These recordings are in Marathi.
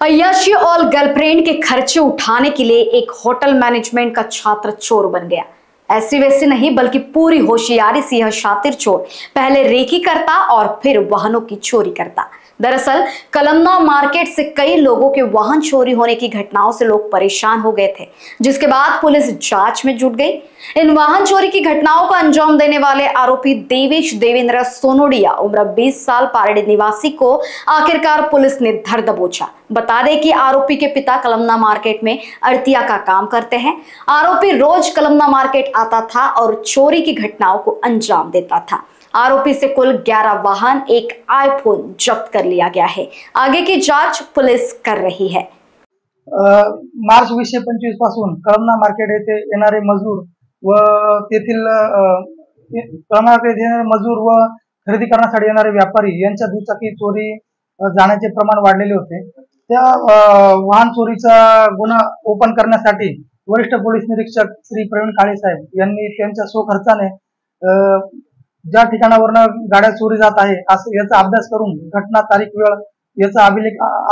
अय्याशी और गर्लफ्रेंड के खर्चे उठाने के लिए एक होटल मैनेजमेंट का छात्र चोर बन गया। ऐसी वैसी नहीं बल्कि पूरी होशियारी से यह शातिर चोर पहले रेकी करता और फिर वाहनों की चोरी करता। दरअसल कलमना मार्केट से कई लोगों के वाहन चोरी होने की घटनाओं से लोग परेशान हो गए थे, जिसके बाद पुलिस जांच में जुट गई। इन वाहन चोरी की घटनाओं को अंजाम देने वाले आरोपी देवेश देवेंद्र सोनोडिया उम्र 20 साल पारडी निवासी को आखिरकार पुलिस ने धर दबोचा। बता दें कि आरोपी के पिता कलमना मार्केट में अड़तिया का काम करते हैं। आरोपी रोज कलमना मार्केट आता था और चोरी की घटनाओं को अंजाम देता था। आरोपी से कुल 11 वाहन, एक आईफोन जब्त कर लिया गया है। आगे की जांच पुलिस कर रही है। मार्च 2025 पासून कळमना मार्केट येथे येणारे मजूर व तेथील कळमना मार्केट येणारे मजूर व खरेदी करण्यासाठी येणारे व्यापारी यांच्या दुचाकी चोरी जाण्याचे प्रमाण वाढलेले होते। त्या वाहन चोरीचा गुन्हा ओपन करण्यासाठी वरिष्ठ पोलीस निरीक्षक श्री प्रवीण काळे साहेब यांनी त्यांच्या स्वखर्चाने ज्या ठिकाणावरून गाड्या चोरी जात आहे असं याचा अभ्यास करून घटना, तारीख, वेळ याचा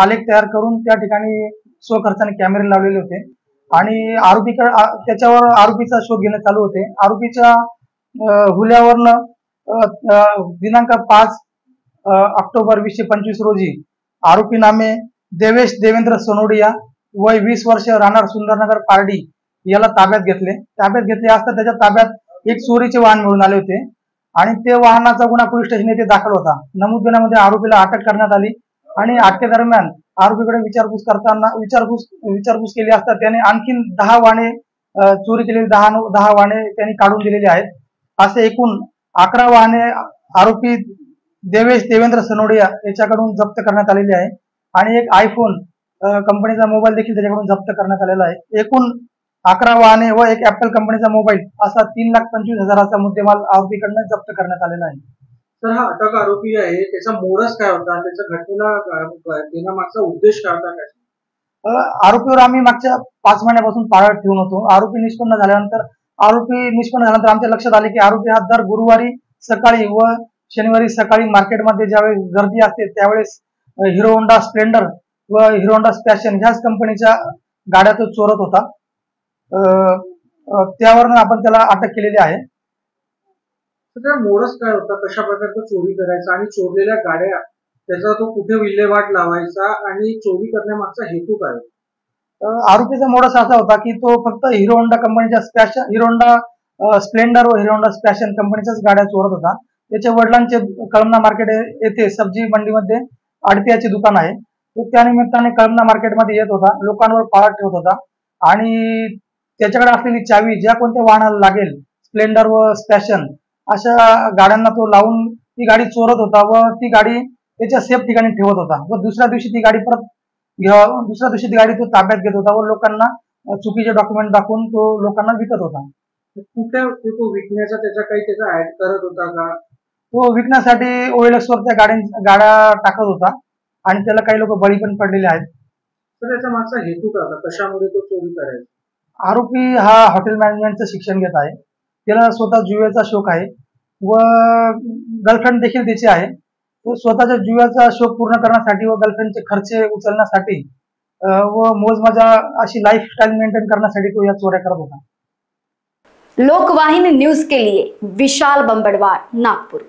आलेख तयार करून त्या ठिकाणी स्वखर्चाने कॅमेरे लावलेले होते आणि त्याच्यावर आरोपीचा शोध घेणे चालू होते। आरोपीच्या हुल्यावरनं दिनांक 5 ऑक्टोबर 2025 रोजी आरोपी नामे देवेश देवेंद्र सोनोडिया वय 20 वर्ष राहणार सुंदरनगर पारडी याला ताब्यात घेतले असता त्याच्या ताब्यात एक चोरीचे वाहन मिळून आले होते आणि ते वाहनाचा गुन्हा पोलीस स्टेशन येथे दाखल होता। नमूद गुन्ह्यामध्ये आरोपीला अटक करण्यात आली आणि अटकेदरम्यान आरोपीकडे विचारपूस केली असता त्याने आणखीन 10 वाहने चोरी केलेली 10 वाहने त्यांनी काढून दिलेली आहेत। असे एकूण 11 वाहने आरोपी देवेश देवेंद्र सोनोडिया याच्याकडून जप्त करण्यात आलेली आहे आणि एक आयफोन कंपनीचा मोबाईल देखील त्याच्याकडून जप्त करण्यात आलेला आहे। एकूण 11 वाहने व एक ऍपल कंपनीचा मोबाईल असा 3,25,000चा मुद्देमाल आरोपीकडून जप्त करण्यात आलेला आहे। तर हा अटक आरोपी आहे त्याचा मोडस काय होता, त्याच्या घटनेला देण्यामागचा उद्देश काय होता? आरोपीवर आम्ही मागच्या 5 महिन्यापासून पाळत ठेवून होतो। आरोपी निष्पन्न झाल्यानंतर आमच्या लक्षात आले की आरोपी हा दर गुरुवारी सकाळी व शनिवारी सकाळी मार्केटमध्ये ज्यावेळेस गर्दी असते त्यावेळेस हिरो होंडा स्प्लेंडर व हिरो होंडा पॅशन ह्याच कंपनीच्या गाड्या तो चोरत होता। त्यावरून आपण त्याला अटक केलेली आहे। तर मोडस काय होता, कशा प्रकारचा चोरी करायचा आणि चोरलेल्या गाड्या त्याचा तो कुठे विल्हेवाट लावायचा आणि चोरी करण्यामागचा हेतू काय होता? आरोपीचा मोडस असा होता की तो फक्त हिरो होंडा कंपनीच्या हिरो होंडा स्प्लेंडर व हिरो होंडा पॅशन कंपनीच्याच गाड्या चोरत होता। त्याच्या वडिलांचे कळमना मार्केट येथे सब्जी मंडीमध्ये अडतियाचे दुकान आहे। तो त्या निमित्ताने कळमना मार्केटमध्ये येत होता, लोकांवर पाळत ठेवत होता आणि त्याच्याकडे असलेली चावी ज्या कोणत्या वाहनाला लागेल स्प्लेंडर व पॅशन अशा गाड्यांना तो लावून ती गाडी चोरत होता व ती गाडी त्याच्या सेफ ठिकाणी ठेवत होता व दुसऱ्या दिवशी ती गाडी तो ताब्यात घेत होता व लोकांना चुकीचे डॉक्युमेंट दाखवून तो लोकांना विकत होता। कुठे तो विकण्याचा त्याचा ऍड करत होता का? तो विकण्यासाठी OLX वर त्या गाड्या टाकत होता आणि त्याला काही लोक बळी पण पडलेले आहेत। तर त्याचा मागचा हेतू काय होता, कशामुळे तो चोरी करायचा? आरोपी हा हॉटेल मॅनेजमेंटचं शिक्षण घेत आहे, त्याला स्वतः जुव्याचा शौक आहे व गर्लफ्रेंड देखील त्याची आहे। तो स्वतःच्या जुव्याचा शौक पूर्ण करण्यासाठी व गर्लफ्रेंडचे खर्चे उचलण्यासाठी व मोजमजा अशी लाईफस्टाईल मेंटेन करण्यासाठी तो या चोऱ्या करत होता। लोकवाहिनी न्यूज के लिए विशाल बंबड़वार, नागपुर।